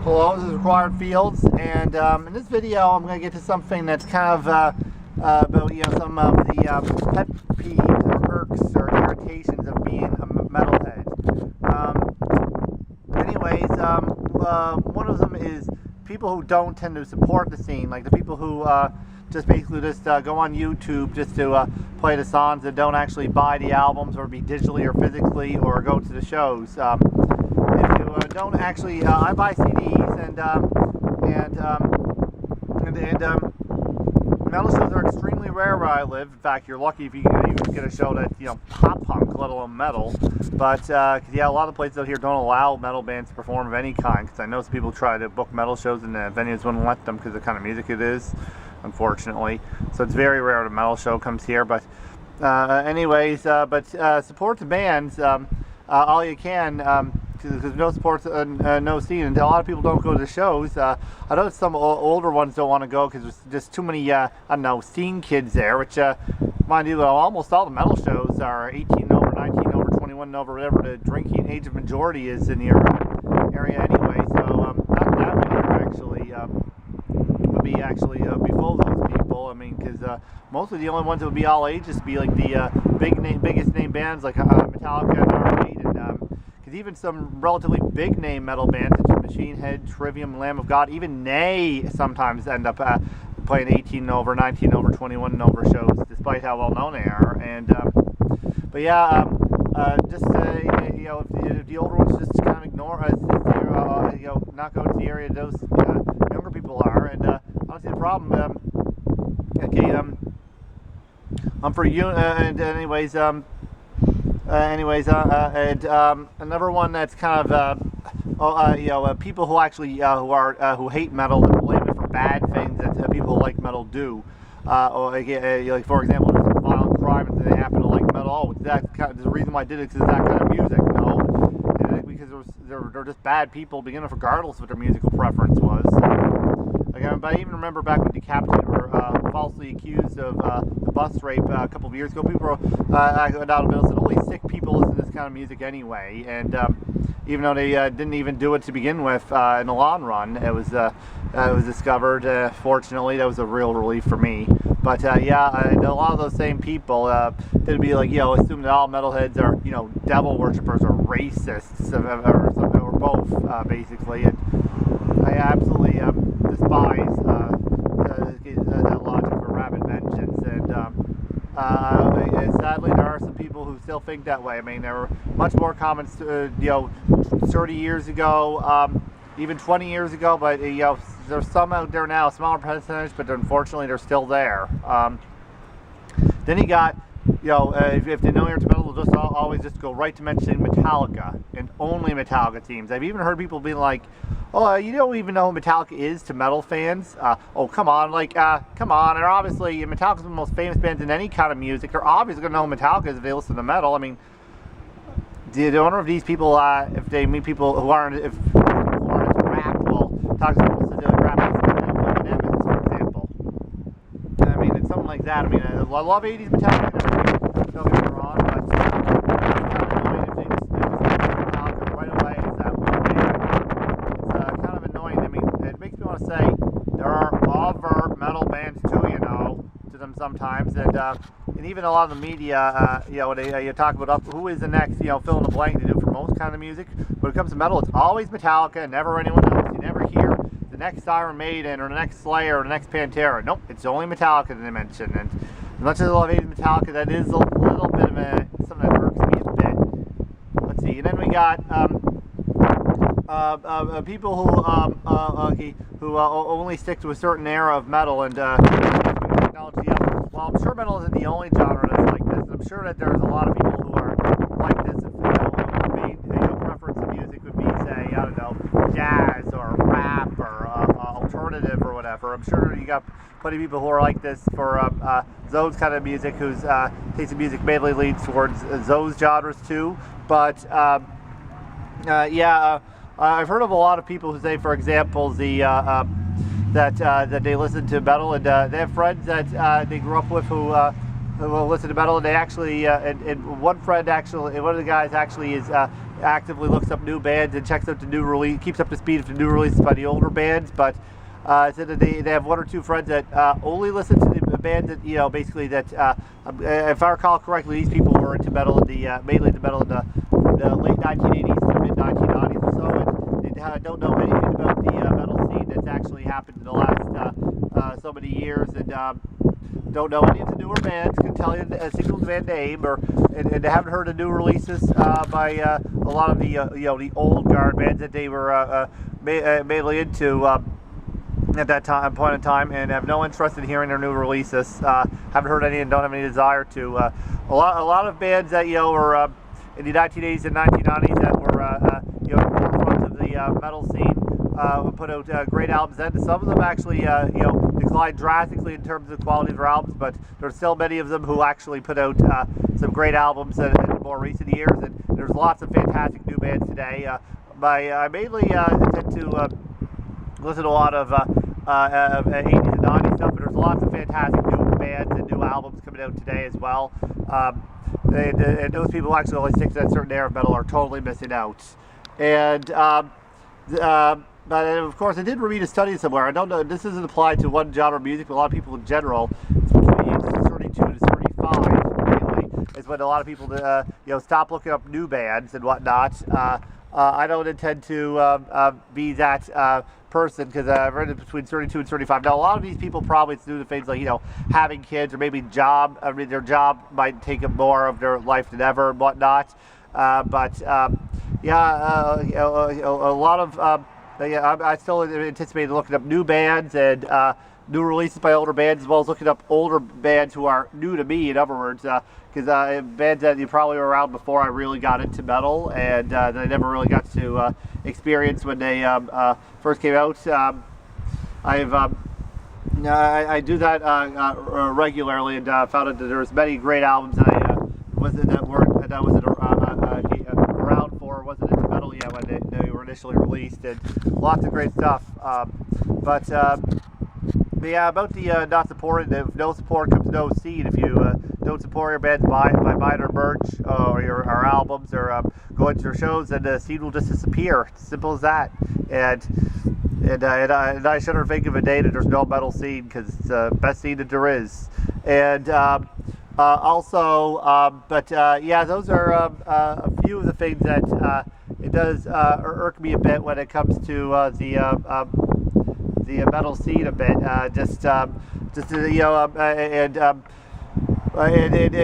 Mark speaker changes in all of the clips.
Speaker 1: Hello, this is Required Fields, and in this video I'm going to get to something that's kind of about some of the pet peeves or irks or irritations of being a metalhead. One of them is people who don't tend to support the scene, like the people who just basically go on YouTube just to play the songs and don't actually buy the albums or be digitally or physically or go to the shows. If you don't actually, I buy CDs and metal shows are extremely rare where I live. In fact, you're lucky if you can even get a show that pop punk, let alone metal. But a lot of places out here don't allow metal bands to perform of any kind. Because I know some people try to book metal shows and the venues wouldn't let them because of the kind of music it is, unfortunately. So it's very rare that a metal show comes here. But support the bands all you can. Because no sports, no scene, and a lot of people don't go to the shows. I know some older ones don't want to go because there's just too many, scene kids there, which, mind you, almost all the metal shows are 18 over, 19 over, 21 over, whatever the drinking age of majority is in your area anyway, so not that many are actually, be full of those people. I mean, because mostly the only ones that would be all ages would be like the biggest name bands like Metallica and Irritating. Because even some relatively big name metal bands such as Machine Head, Trivium, Lamb of God, even they sometimes end up playing 18 over, 19 over, 21 over shows, despite how well known they are. And if the older ones just kind of ignore us, not go to the area those younger people are. And I don't see the problem. For you. Another one that's kind of people who actually who hate metal and blame it for bad things that people who like metal do. Like for example, there's a violent crime and they happen to like metal. Oh, the reason why I did it is that kind of music. No, because they're just bad people to begin with, regardless of what their musical preference was. But I even remember back when Decapitated were falsely accused of the bus rape a couple of years ago. People were out of the middle said, "Only sick people listen to this kind of music anyway." And even though they didn't even do it to begin with, in the long run, it was discovered. Fortunately, that was a real relief for me. But a lot of those same people did be like, assume that all metalheads are devil worshippers or racists or both, basically. And I absolutely despise that logic for rabid vengeance, and sadly there are some people who still think that way. I mean, there were much more comments 30 years ago, even 20 years ago, but there's some out there now, a smaller percentage, but unfortunately they're still there. Then you got if they know you're into metal, they'll just always just go right to mentioning Metallica and only Metallica teams. I've even heard people being like, "Oh, you don't even know who Metallica is to metal fans? Oh, come on, come on." And obviously, Metallica's one of the most famous bands in any kind of music. They're obviously going to know who Metallica is if they listen to metal. I mean, I wonder if these people, if they meet people who aren't into rap, well, Metallica's supposed to do rap as Eminem is, for example. I mean, it's something like that. I mean, I love 80s Metallica. Don't get me wrong, but it's kind of annoying if they just Metallica right away as that one band. It's kind of annoying. I mean, it makes me want to say there are other metal bands too, to them sometimes, and even a lot of the media, when you talk about who is the next, fill in the blank they do for most kind of music. When it comes to metal, it's always Metallica, never anyone else. You never hear the next Iron Maiden or the next Slayer or the next Pantera. Nope, it's only Metallica that they mention. And as much as I love 80s Metallica, that is a little bit of something that irks me a bit. Let's see, and then we got people who only stick to a certain era of metal and technology. Well, I'm sure metal isn't the only genre that's like this. I'm sure that there's a lot of people who are like this. If their main preference in music would be, say, I don't know, jazz or rap or alternative or whatever. I'm sure you got plenty of people who are like this for those kind of music, whose taste of music mainly leads towards those genres too. But I've heard of a lot of people who say, for example, that they listen to metal, and they have friends that they grew up with who listen to metal, and they actually, and one friend actually, one of the guys actually is actively looks up new bands and checks out the new release, keeps up to speed with the new releases by the older bands. But said that they have one or two friends that only listen to the bands that, you know, basically that if I recall correctly, these people were into metal in the mainly into metal in the late 1980s to mid 1990s or so, and they don't know anything about the metal scene that's actually happened in the last so many years, and don't know any of the newer bands, can tell you a single band name, and they haven't heard of new releases by a lot of the you know, the old guard bands that they were mainly into at that point in time, and have no interest in hearing their new releases. Haven't heard any and don't have any desire to. A lot of bands that, you know, were in the 1980s and 1990s that were you know, forefront of the metal scene. Put out great albums then. Some of them actually you know, declined drastically in terms of the quality of their albums, but there's still many of them who actually put out some great albums in more recent years, and there's lots of fantastic new bands today. I mainly tend to listen to a lot of 80s and 90s stuff, but there's lots of fantastic new bands and new albums coming out today as well. And those people who actually only stick to that certain era of metal are totally missing out. And but of course, I did read a study somewhere. I don't know, this isn't applied to one genre of music, but a lot of people in general, it's between the ages of 32 to 35, mainly, is when a lot of people you know, stop looking up new bands and whatnot. I don't intend to be that person, because I've read it between 32 and 35. Now, a lot of these people probably, it's due to things like, you know, having kids, or maybe job. I mean, their job might take up more of their life than ever and whatnot. Yeah, you know, a lot of yeah, I still anticipate looking up new bands and new releases by older bands, as well as looking up older bands who are new to me, in other words, because bands that you probably were around before I really got into metal, and that I never really got to experience when they first came out. I do that regularly, and found out that there was many great albums that I wasn't around for, wasn't into metal yet when they were initially released, and lots of great stuff. But yeah, about the not supporting, if no support comes no seed. If you don't support your bands by buying their merch or our albums, or going to their shows, then the seed will just disappear. It's simple as that. And I shudder to think of a day that there's no metal scene, because it's the best scene that there is. And also, but yeah, those are a few of the things that it does irk me a bit when it comes to the metal scene a bit. Just you know, and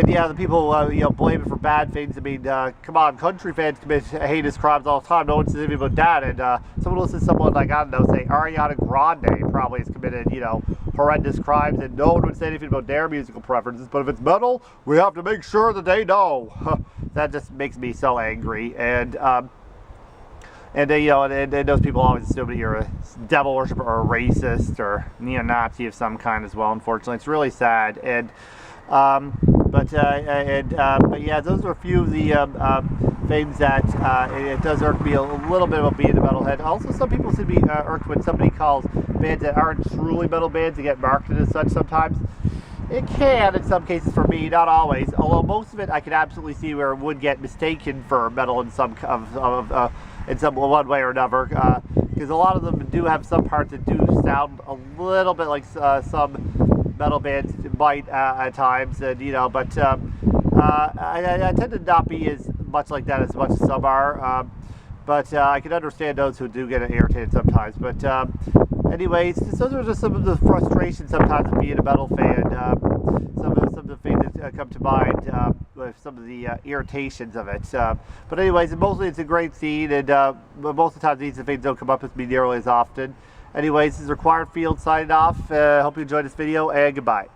Speaker 1: yeah, the people you know, blame it for bad things. I mean, come on, country fans commit heinous crimes all the time. No one says anything about that. And someone listens to someone like, I don't know, say Ariana Grande probably has committed, you know, horrendous crimes, and no one would say anything about their musical preferences. But if it's metal, we have to make sure that they know. That just makes me so angry. And you know, and those people always assume that you're a devil worshiper or a racist or neo-Nazi of some kind as well. Unfortunately, it's really sad. And but yeah, those are a few of the things that it does irk me a little bit about being a metalhead. Also, some people seem to be irked when somebody calls bands that aren't truly metal bands and get marketed as such sometimes. It can, in some cases, for me, not always. Although most of it, I can absolutely see where it would get mistaken for metal in some in some one way or another. Because a lot of them do have some parts that do sound a little bit like some metal bands might at times, and you know. But I tend to not be as much like that as much as some are. But I can understand those who do get irritated sometimes. But anyways, those are just some of the frustrations sometimes of being a metal fan. Some of the things that come to mind with some of the irritations of it. But anyways, mostly it's a great scene, and most of the time these things don't come up with me nearly as often. Anyways, this is Required Field signing off. Hope you enjoyed this video, and goodbye.